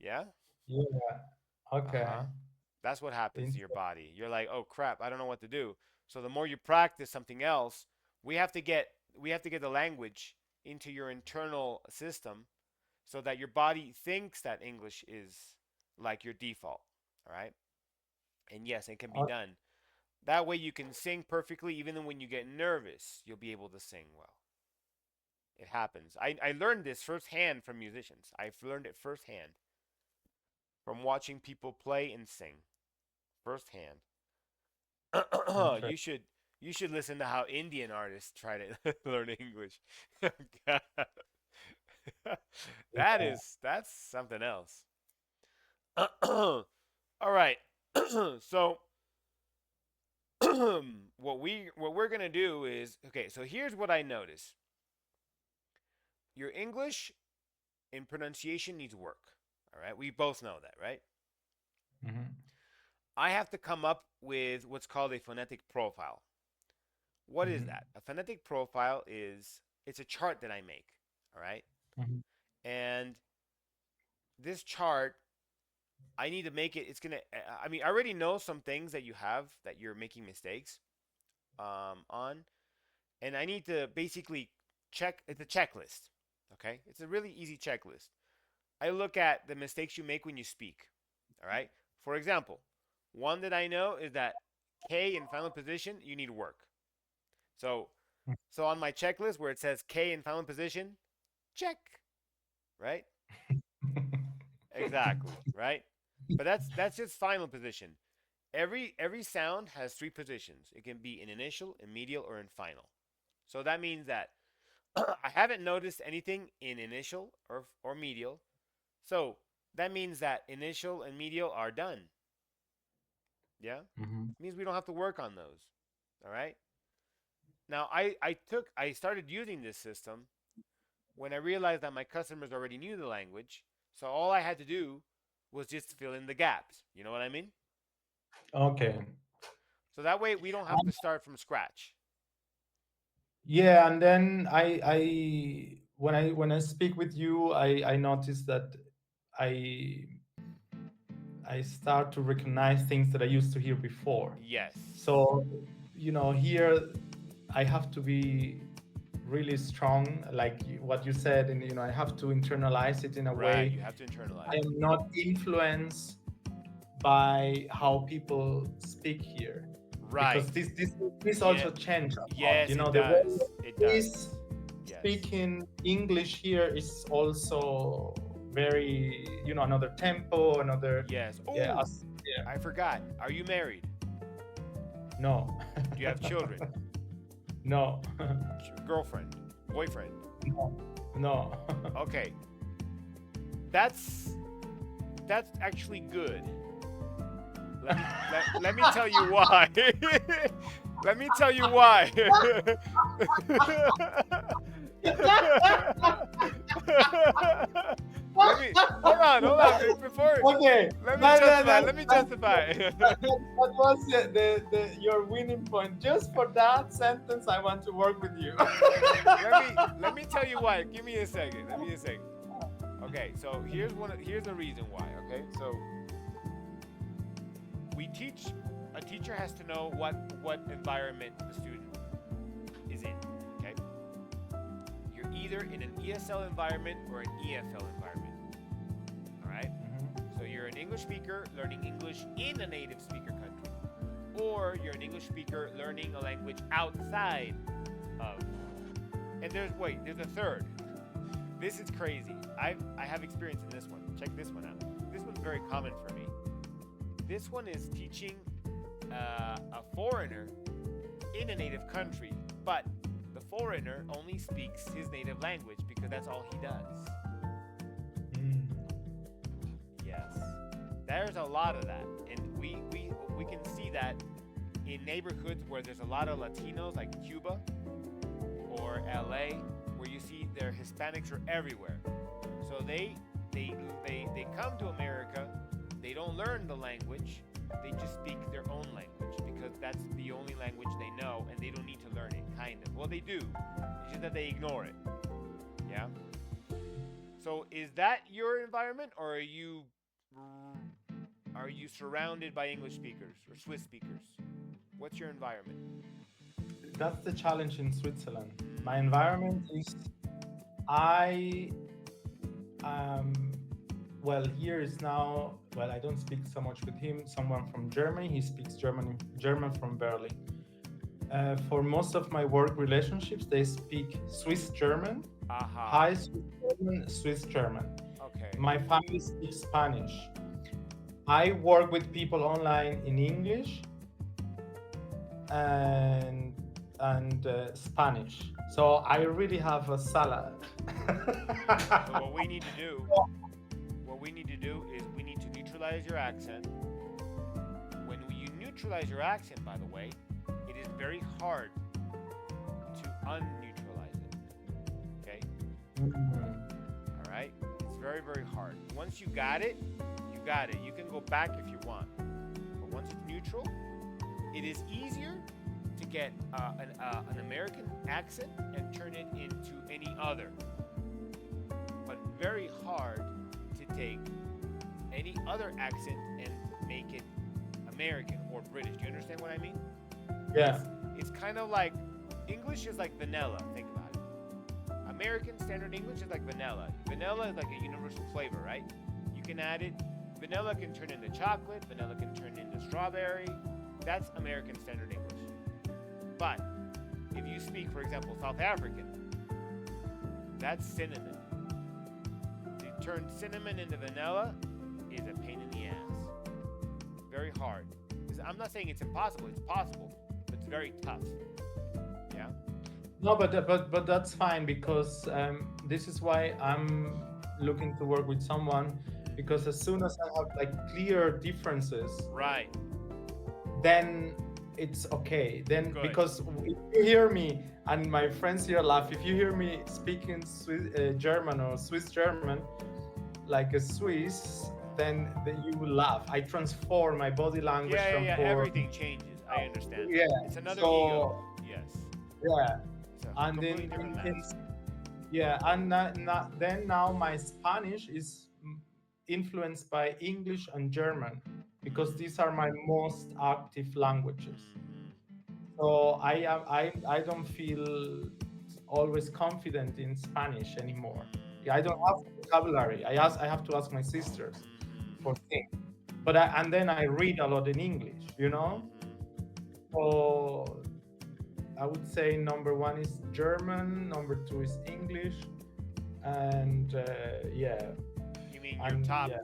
Yeah? Yeah. Okay. Uh-huh. That's what happens to In- your body. You're like, "Oh crap, I don't know what to do." So the more you practice something else, we have to get we have to get the language into your internal system so that your body thinks that English is like your default. All right? And yes, it can be o- done. That way you can sing perfectly even when you get nervous, you'll be able to sing well. It happens. I learned this firsthand from musicians. I've learned it firsthand from watching people play and sing firsthand. Interesting. you should you should listen to how Indian artists try to learn English. That's something else. All right. So what we're gonna do is okay. So here's what I notice. Your English in pronunciation needs work. All right. We both know that, right? Mhm. I have to come up with what's called a phonetic profile. What is Mhm. that? A phonetic profile is it's a chart that I make. All right. Mhm. And this chart, I need to make it. It's gonna. I mean, I already know some things that you have that you're making mistakes on, and I need to basically check. It's a checklist. Okay, it's a really easy checklist. I look at the mistakes you make when you speak. All right. For example, one that I know is that K in final position, you need work. So, so on my checklist where it says K in final position, check. Right. Exactly. Right. But that's just final position. Every sound has three positions. It can be in initial, in medial, or in final. So that means that I haven't noticed anything in initial or medial. So that means that initial and medial are done. Yeah? Mhm. It means we don't have to work on those. All right? Now I started using this system when I realized that my customers already knew the language. So all I had to do was just fill in the gaps. You know what I mean? Okay. So that way we don't have to start from scratch. Yeah, and then when I speak with you, I notice that I I start to recognize things that I used to hear before. Yes. So, here I have to be really strong, like what you said, and I have to internalize it in a Right, way. you have to internalize I it. am not influenced by how people speak here, Right. because this Yeah. also changed a lot. Yes, it The way does. It does. is Yes. speaking English here is also very, another tempo, another, Yes. yeah, Oh, I forgot. Are you married? no, Do you have children? no, Girlfriend? Boyfriend? no, no. Okay. That's that's actually good. Let me tell you why. Let me tell you why. let me hold on before Okay, let me that, justify. that, Let me that, justify. that was your winning point. Just for that sentence, I want to work with you. let me tell you why. Give me a second. Let me a second. Okay, so here's the reason why. Okay, so we teach a teacher has to know what environment the student is in. Okay, you're either in an ESL environment or an EFL environment. All right, so you're an English speaker learning English in a native speaker country, or you're an English speaker learning a language outside of. And there's a third. This is crazy. I have experience in this one. Check this one out. This one's very common for me. This one is teaching a foreigner in a native country, but the foreigner only speaks his native language because that's all he does. Mm. Yes, there's a lot of that, and we can see that in neighborhoods where there's a lot of Latinos, like Cuba or LA, where you see their Hispanics are everywhere. So they come to America. They don't learn the language. They just speak their own language because that's the only language they know, and they don't need to learn it. Kind of. Well, they do. It's just that they ignore it. Yeah. So is that your environment, or are you surrounded by English speakers or Swiss speakers? What's your environment? That's the challenge in Switzerland. My environment is I um well here is now well I don't speak so much with him. Someone from Germany. He speaks German from Berlin. For most of my work relationships, they speak Swiss German, Aha. high Swiss German, Swiss German. Okay. My family speaks Spanish. I work with people online in English and Spanish. So I really have a salad. So what we need to do is we need to neutralize your accent. When you neutralize your accent, by the way, it is very hard to unneutralize it. Okay? All right? It's very, very hard. Once you got it, you got it. You can go back if you want. But once it's neutral, it is easier to get an American accent and turn it into any other. But very hard to take any other accent and make it American or British. Do you understand what I mean? Yeah. It's kind of like English is like vanilla. Think about it. American Standard English is like vanilla. Vanilla is like a universal flavor, right? You can add it. Vanilla can turn into chocolate. Vanilla can turn into strawberry. That's American Standard English. But if you speak, for example, South African, that's cinnamon. To turn cinnamon into vanilla is a pain in the ass. Very hard. I'm not saying it's impossible. It's possible, but it's very tough. Yeah. No, but that's fine because this is why I'm looking to work with someone because as soon as I have like clear differences, Right. then it's okay. Then Good. because if you hear me and my friends here laugh, if you hear me speaking German or Swiss German, like a Swiss, then you will laugh. I transform my body language from Yeah. for- Everything changes. I understand. Yeah. It's another So, ego. Yes. Yeah. It's a And completely then different mask. yeah, and then now my Spanish is influenced by English and German because these are my most active languages. So I don't feel always confident in Spanish anymore. I don't have vocabulary. I have to ask my sisters for things. But and then I read a lot in English, you know. So I would say number one is German, number two is English, and yeah. You mean your And, top? yeah.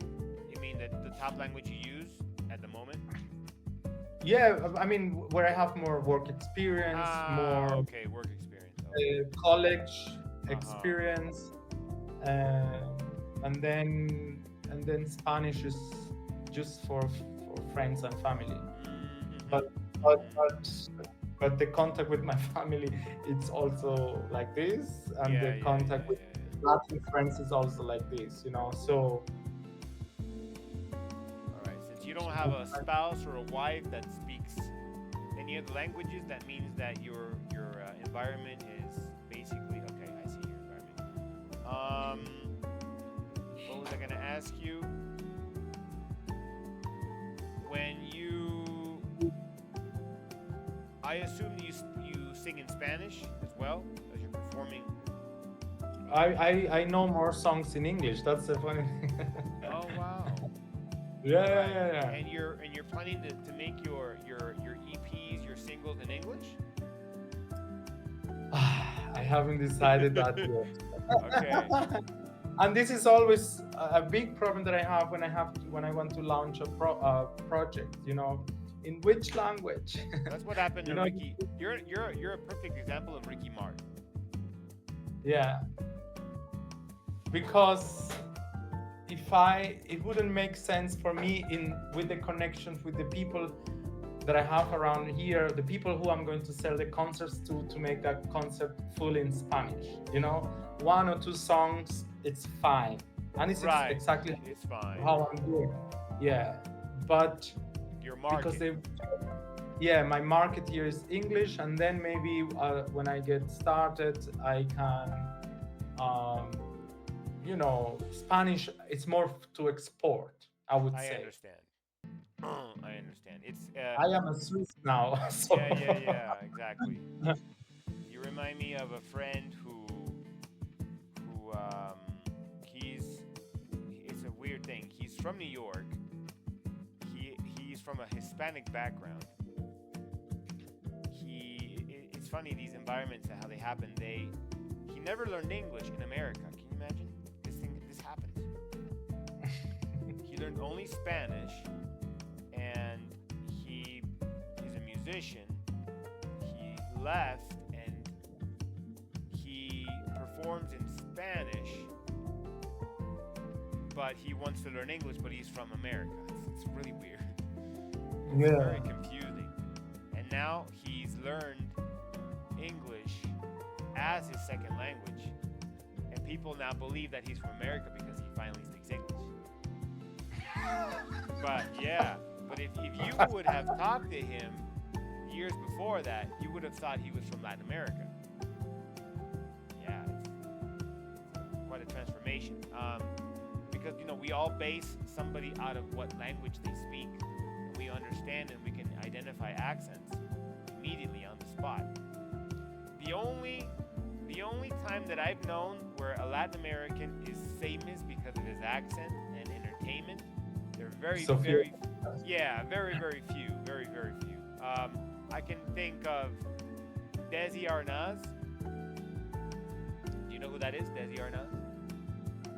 You mean the top language you use at the moment? Yeah, I mean where I have more work experience, more Okay, work experience. Okay. college experience, and then Spanish is just for friends and family. But the contact with my family, it's also like this, and the contact with Latin friends is also like this, you know. So. All right. Since you don't have a spouse or a wife that speaks any of the languages, that means that your environment is basically okay. I see your environment. What was I gonna ask you? When I assume you sing in Spanish as well as you're performing. I know more songs in English. That's the funny thing. Oh wow. Yeah. And you're planning to make your EPs, your singles in English? I haven't decided that yet. Okay. And this is always a big problem that I have when I want to launch a project. You know, in which language? That's what happened to You know, Ricky. You're a perfect example of Ricky Martin. Yeah. Because it wouldn't make sense for me with the connections with the people that I have around here, the people who I'm going to sell the concerts to make that concert full in Spanish. You know, 1 or 2 songs, it's fine, and it's Right. exactly It's fine. how I'm doing. Yeah, but Your market. because my market here is English, and then maybe when I get started, I can Spanish, it's more to export, I would I say. understand. I understand. It's I am a Swiss now, yeah, so yeah, yeah, exactly. You remind me of a friend who he's it's a weird thing. He's from New York. He's from a Hispanic background. It's funny these environments how they happen. He never learned English in America. Can you imagine? This happens. He learned only Spanish, and he's a musician. He left and he performs in Spanish, but he wants to learn English, but he's from America. It's really weird. It's yeah. very confusing. And now he's learned English as his second language, and people now believe that he's from America because he finally speaks English. But yeah, but if you would have talked to him years before that, you would have thought he was from Latin America. Yeah, it's quite a transformation. Because we all base somebody out of what language they speak, and we understand and we can identify accents immediately on the spot. The only time that I've known where a Latin American is famous because of his accent and entertainment, they're very, Sophia. very, yeah, very, very few, very, very few. I can think of Desi Arnaz. Do you know who that is, Desi Arnaz?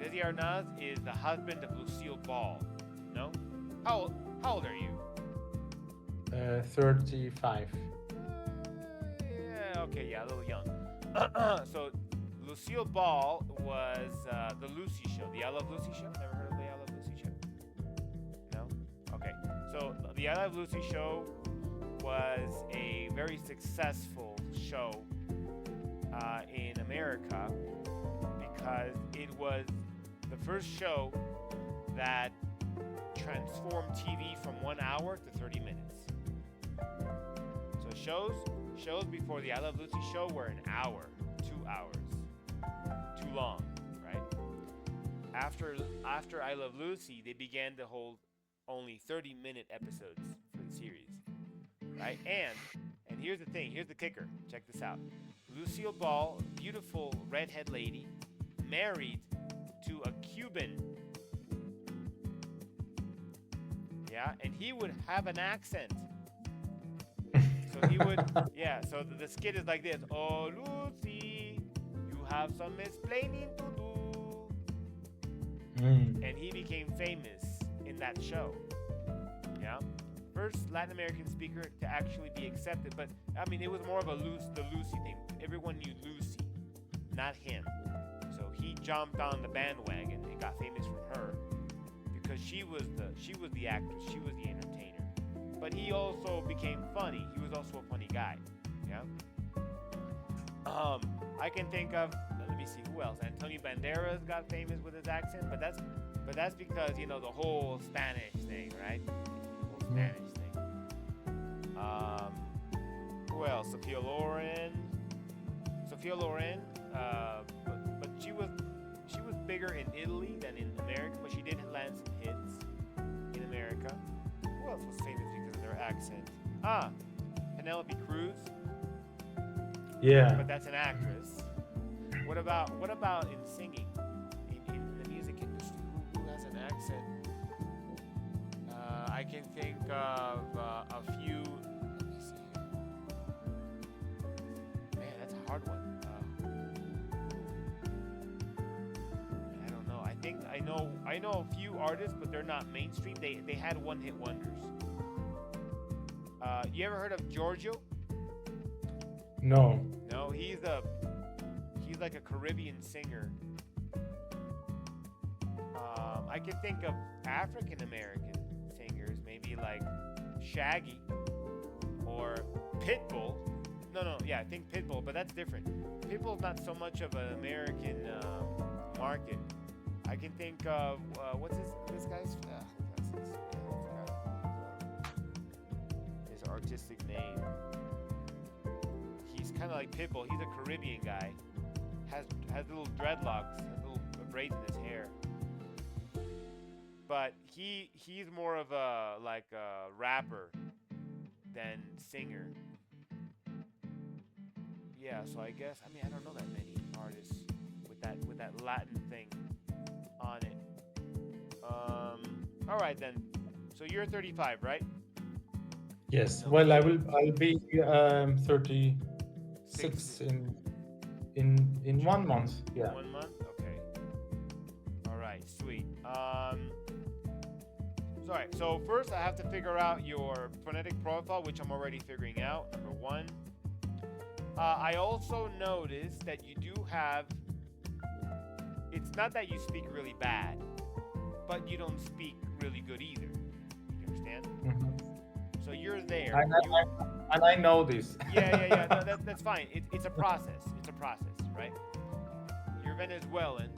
Desi Arnaz is the husband of Lucille Ball. No? How old are you? 35. Yeah, okay, yeah, a little young. So Lucille Ball was the Lucy Show, the I Love Lucy Show. Never heard of the I Love Lucy Show? No? Okay. So the I Love Lucy Show was a very successful show in America because it was the first show that transformed TV from 1 hour to 30 minutes. So shows before the I Love Lucy show were an hour, 2 hours, too long, right? After I Love Lucy, they began to hold only 30-minute episodes for the series, right? And here's the thing, here's the kicker. Check this out. Lucille Ball, beautiful redhead lady, married to a Cuban. Yeah, and he would have an accent. So he would, yeah, so the skit is like this. Oh, Lucy, you have some explaining to do. And he became famous in that show. Yeah. First Latin American speaker to actually be accepted. But, I mean, it was more of the Lucy thing. Everyone knew Lucy, not him. So he jumped on the bandwagon and got famous from her because she was the actress, she was the entertainer. But he also became funny. He was also a funny guy. Yeah. I can think of, let me see who else. Antonio Banderas got famous with his accent, but that's because the whole Spanish thing, right? The whole Spanish thing. Who else? Sophia Loren. But she was bigger in Italy than in America, but she did land some hits in America. Who else was famous because of their accent? Penelope Cruz. Yeah. But that's an actress. What about in singing? In the music industry, who has an accent? I can think of a few. Let me see. Man, that's a hard one. I don't know. I know a few artists, but they're not mainstream. They had one-hit wonders. You ever heard of Giorgio? No. No, he's like a Caribbean singer. I can think of African American singers, maybe like Shaggy or Pitbull. No, yeah, I think Pitbull, but that's different. Pitbull's not so much of an American market. I can think of what's this guy's his artistic name. He's kind of like Pitbull. He's a Caribbean guy. Has little dreadlocks, has little braids in his hair. But he's more of a like a rapper than singer. Yeah, so I guess I don't know that many artists with that Latin thing on it. All right then. So you're 35, right? Yes. No, Well, sure. I'll be 36 Six in 1 month. Yeah. 1 month. Okay. All right. Sweet. Sorry. So first, I have to figure out your phonetic profile, which I'm already figuring out. Number one. I also noticed that you do have. It's not that you speak really bad, but you don't speak really good either. You understand? Mhm. So you're there. And You, I know this. yeah. No, that's fine. It's a process. It's a process, right? You're Venezuelan,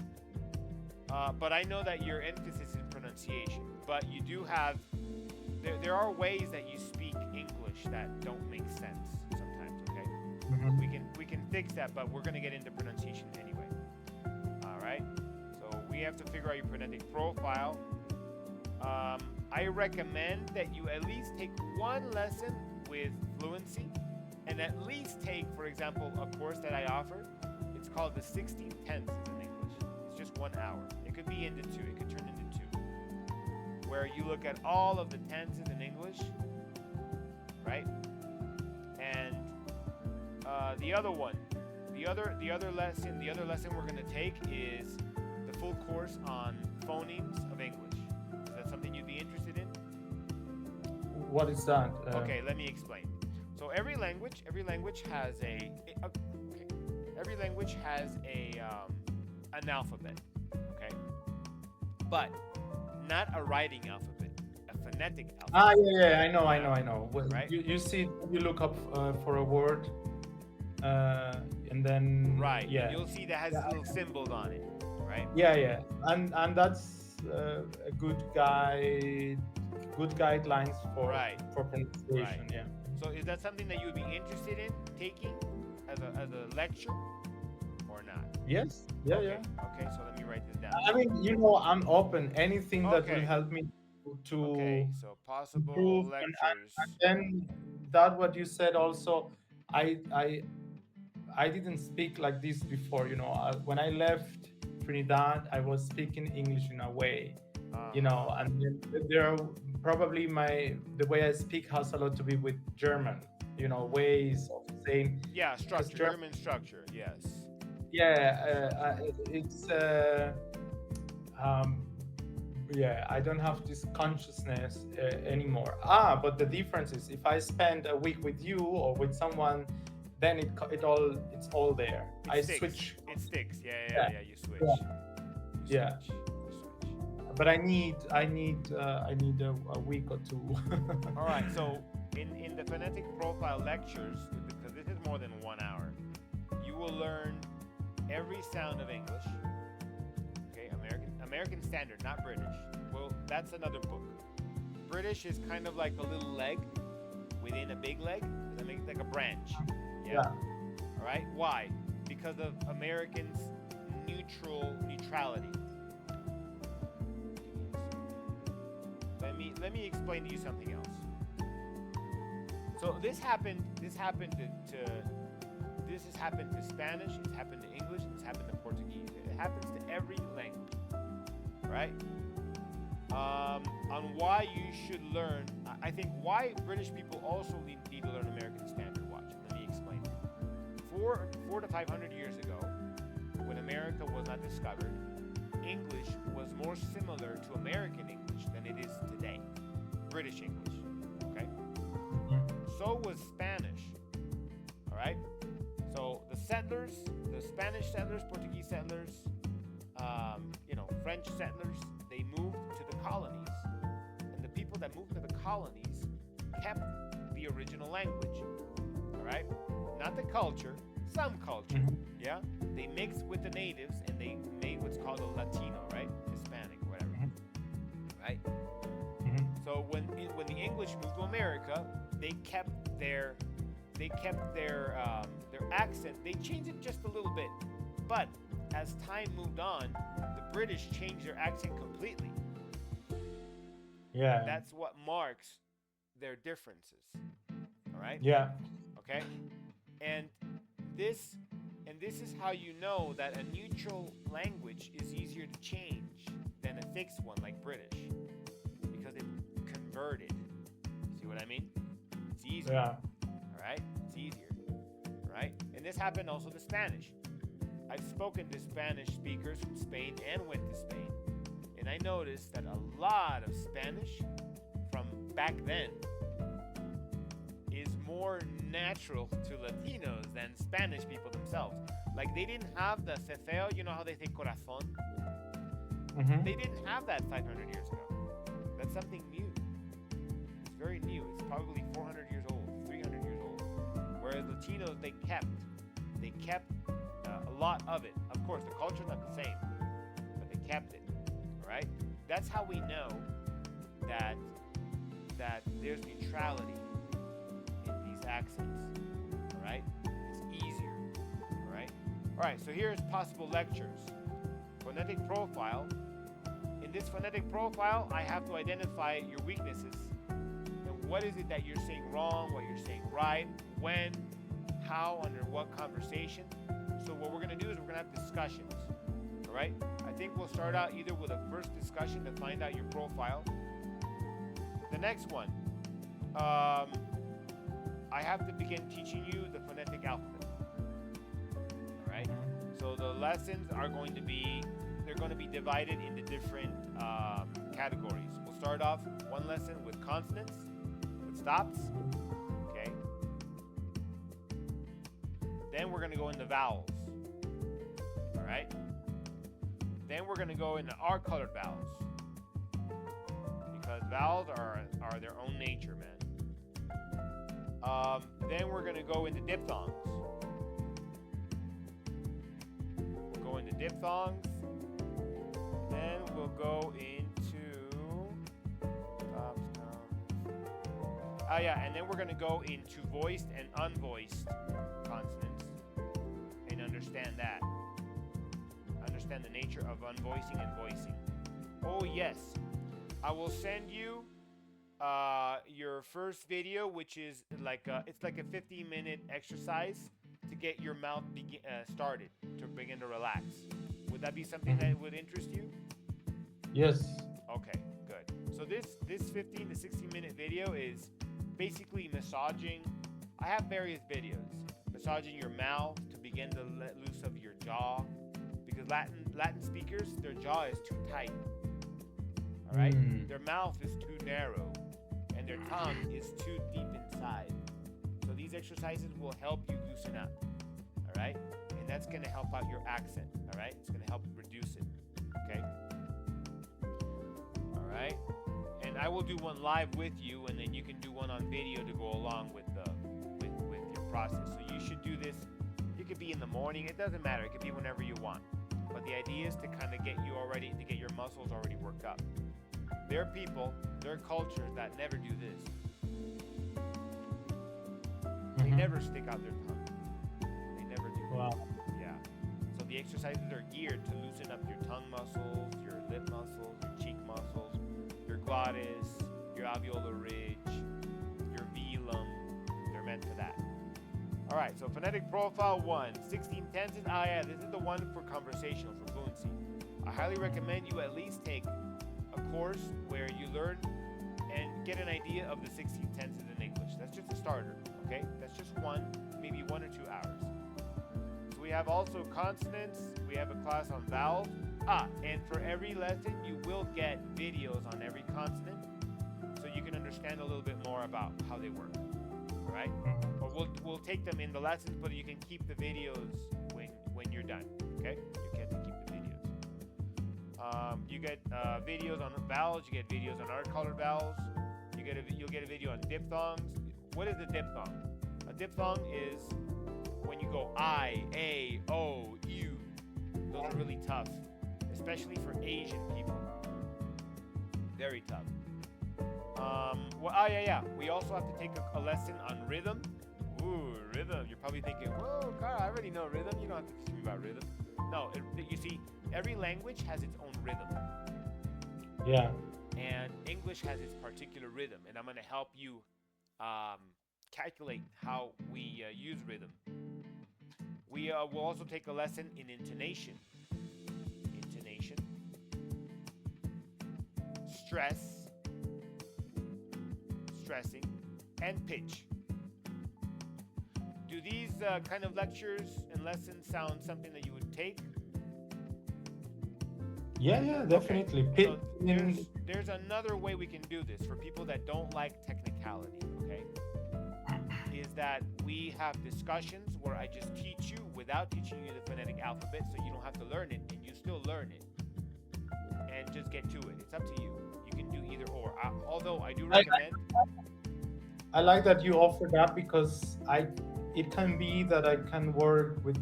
but I know that your emphasis is pronunciation. But you do have. There are ways that you speak English that don't make sense sometimes. Okay, Mhm. we can fix that, but we're gonna get into pronunciation anyway. All right. So we have to figure out your phonetic profile. I recommend that you at least take one lesson with fluency, and at least take, for example, a course that I offer. It's called the 16 tenses in English. It's just 1 hour. It could be into two. It could turn into two, where you look at all of the tenses in English, right? And the other one, the other lesson we're gonna take is the full course on phonemes of English. Is that something you'd be interested in? What is that? Okay, let me explain. So every language has okay, every language has an alphabet, okay, but not a writing alphabet, a phonetic alphabet. Yeah. I Yeah, know. Well, right, you see, you look up for a word, and then right. And yeah, you'll see that has yeah, little symbols on it, right? yeah, and that's a good guidelines Right, for right. pronunciation. Yeah. So is that something that you would be interested in taking as a lecture or not? Yes. Yeah. Okay, okay. So let me write this down. I mean, I'm open. Anything that will Okay, help me to okay. So possible improve, lectures. and then that what you said also. I I I didn't speak like this before. When I left Trinidad, I was speaking English in a way. Uh-huh. And then there are probably the way I speak has a lot to be with German. Ways of saying, Yeah, because structure, German, German structure. Yes. yeah, it's um, yeah, I don't have this consciousness anymore. But the difference is, if I spend a week with you or with someone, then it's all there. It I sticks. switch. It sticks. Yeah, Yeah, You switch. yeah, You yeah. switch. You switch. But I need a week or two. All right. So in the phonetic profile lectures, because this is more than 1 hour, you will learn every sound of English. Okay, American Standard, not British. Well, that's another book. British is kind of like a little leg within a big leg. Does that make like a branch? Yeah. Yeah. All right. Why? Because of Americans' neutrality. Let me explain to you something else. So this has happened to Spanish. It's happened to English. It's happened to Portuguese. It happens to every language, right? On why you should learn. I think why British people also need to learn American Standard. Watch. Let me explain. 400 to 500 years ago, when America was not discovered, English was more similar to American English than it is today. British English. Okay? So was Spanish. All right? So the Spanish settlers, Portuguese settlers, French settlers, they moved to the colonies. And the people that moved to the colonies kept the original language. All right? Not the culture, some culture. Mhm. Yeah? They mixed with the natives and they made what's called a Latino, right? Hispanic, whatever. Mhm. Right? Mhm. So when the English moved to America, they kept their accent. They changed it just a little bit, but as time moved on, the British change their accent completely. Yeah. That's what marks their differences. All right? Yeah. Okay? And this this is how you know that a neutral language is easier to change than a fixed one like British, because it converted. See what I mean? It's easier. Yeah. All right? It's easier. All right? And this happened also to Spanish. I've spoken to Spanish speakers from Spain and went to Spain, and I noticed that a lot of Spanish from back then is more natural to Latinos than Spanish people themselves. Like, they didn't have the cefeo, you know how they say corazón? Mm-hmm. They didn't have that 500 years ago. That's something new. It's very new. It's probably 400 years old, 300 years old. Whereas Latinos, they kept a lot of it. Of course, the culture's not the same, but they kept it. All right? That's how we know that there's neutrality in these accents. All right? It's easier. All right? All right, so here's possible lectures. Phonetic profile. In this phonetic profile, I have to identify your weaknesses. And what is it that you're saying wrong, what you're saying right, when, how, under what conversation. So what we're going to do is we're going to have discussions. All right? I think we'll start out either with a first discussion to find out your profile. The next one, I have to begin teaching you the phonetic alphabet. All right? So the lessons are going to be, they're going to be divided into different categories. We'll start off one lesson with consonants, with stops. Okay? Then we're going to go into vowels. All right? Then we're going to go into R-colored vowels. Because vowels are their own nature, man. Then we're going to go into diphthongs. We'll go into diphthongs. Then we'll go into... and then we're going to go into voiced and unvoiced consonants and understand that. Understand the nature of unvoicing and voicing. Oh, yes. I will send you your first video, which is like it's like a 15-minute exercise to get your mouth started, to begin to relax. Would that be something that would interest you? Yes. Okay, good. So this 15 to 16-minute video is basically massaging. I have various videos. Massaging your mouth to begin to let loose of your jaw, because Latin speakers, their jaw is too tight. All right? Their mouth is too narrow, and their tongue is too deep inside. So these exercises will help you loosen up. All right? And that's going to help out your accent. All right? It's going to help reduce it. Okay? All right? And I will do one live with you, and then you can do one on video to go along with your process. So you should do this. It could be in the morning. It doesn't matter. It could be whenever you want. But the idea is to kind of get your muscles already worked up. There are people, there are cultures that never do this. They never stick out their tongue. They never do. Wow. Yeah. So the exercises are geared to loosen up your tongue muscles, your lip muscles, your cheek muscles, your glottis, your alveolar ridge, your velum. They're meant for that. All right, so phonetic profile 1, 16 tenses. This is the one for conversational, for fluency. I highly recommend you at least take a course where you learn and get an idea of the 16 tenses in English. That's just a starter, okay? That's just maybe 1 or 2 hours. So we have also consonants. We have a class on vowels. And for every lesson, you will get videos on every consonant, so you can understand a little bit more about how they work, all right? But we'll take them in the lessons, but you can keep the videos when you're done, okay? You can keep the videos. You get videos on vowels. You get videos on R-colored vowels. You'll get a video on diphthongs. What is a diphthong? A diphthong is when you go I, A, O, U. Those are really tough, especially for Asian people. Very tough. We also have to take a lesson on rhythm. Ooh, rhythm. You're probably thinking, whoa, God, I already know rhythm. You don't have to teach me about rhythm. No, you see, every language has its own rhythm, Yeah. and English has its particular rhythm. And I'm going to help you um, calculate how we use rhythm. We will also take a lesson in intonation. Intonation, stress, stressing, and pitch. Do these kind of lectures and lessons sound something that you would take? Yeah, yeah, Okay. definitely. So In, there's another way we can do this for people that don't like technicality, okay? Is that we have discussions where I just teach you without teaching you the phonetic alphabet so you don't have to learn it and you still learn it. And just get to it. It's up to you. You can do either or. Although I do I, recommend. I like that you offer that because it can be that I can work with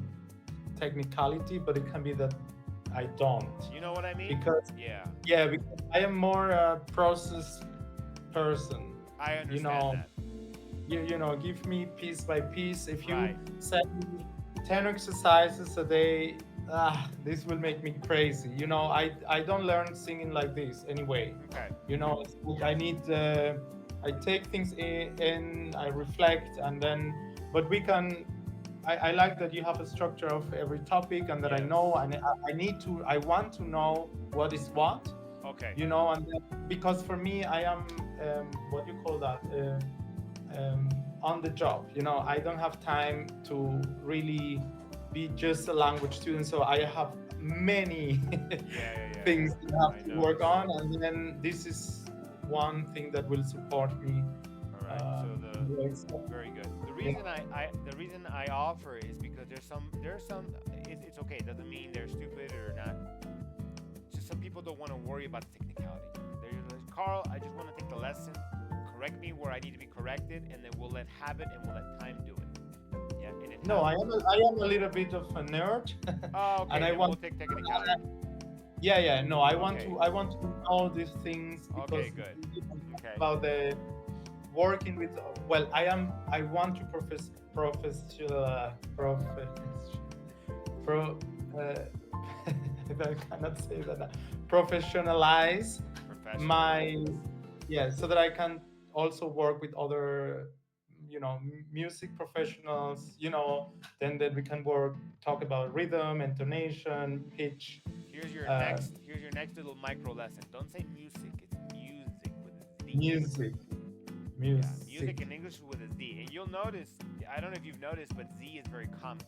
technicality, but it can be that I don't. You know what I mean? Because Yeah, yeah, because I am more a process person. I You understand know, that. you know, give me piece by piece. If you Right. send me 10 exercises a day, this will make me crazy. You know, I don't learn singing like this anyway. Okay. You know, I need I take things in, I reflect, and then but we can I like that you have a structure of every topic and that I Yes. know, and I want to know what is what, Okay. you know, and then, because for me I am what you call that on the job, you know, I don't have time to really be just a language student, so I have many Yeah. things that I I have to know. work on, and then this is one thing that will support me. All right. So Yeah, very good. The reason I offer is because there's some it's okay. It doesn't mean they're stupid or not. It's just some people don't want to worry about the technicality. They're like, Carl, I just want to take the lesson, correct me where I need to be corrected, and then we'll let habit and we'll let time do it. Yeah. And it no, happens. I am a little bit of a nerd, Oh, okay. and I Then we'll want. take technicality. Yeah, no, I want Okay. I want to know these things because Okay. Good. you can talk Okay. about the working with. Well, I want to professional pro. I cannot say that now. Professionalize Professional. my, yeah, so that I can also work with other, you know, music professionals, you know, then that we can talk about rhythm, intonation, pitch, Here's your uh, next little micro lesson. Don't say music. It's music with a Z. music, Yeah, music music. in English with a Z. And you'll notice, I don't know if you've noticed, but Z is very common.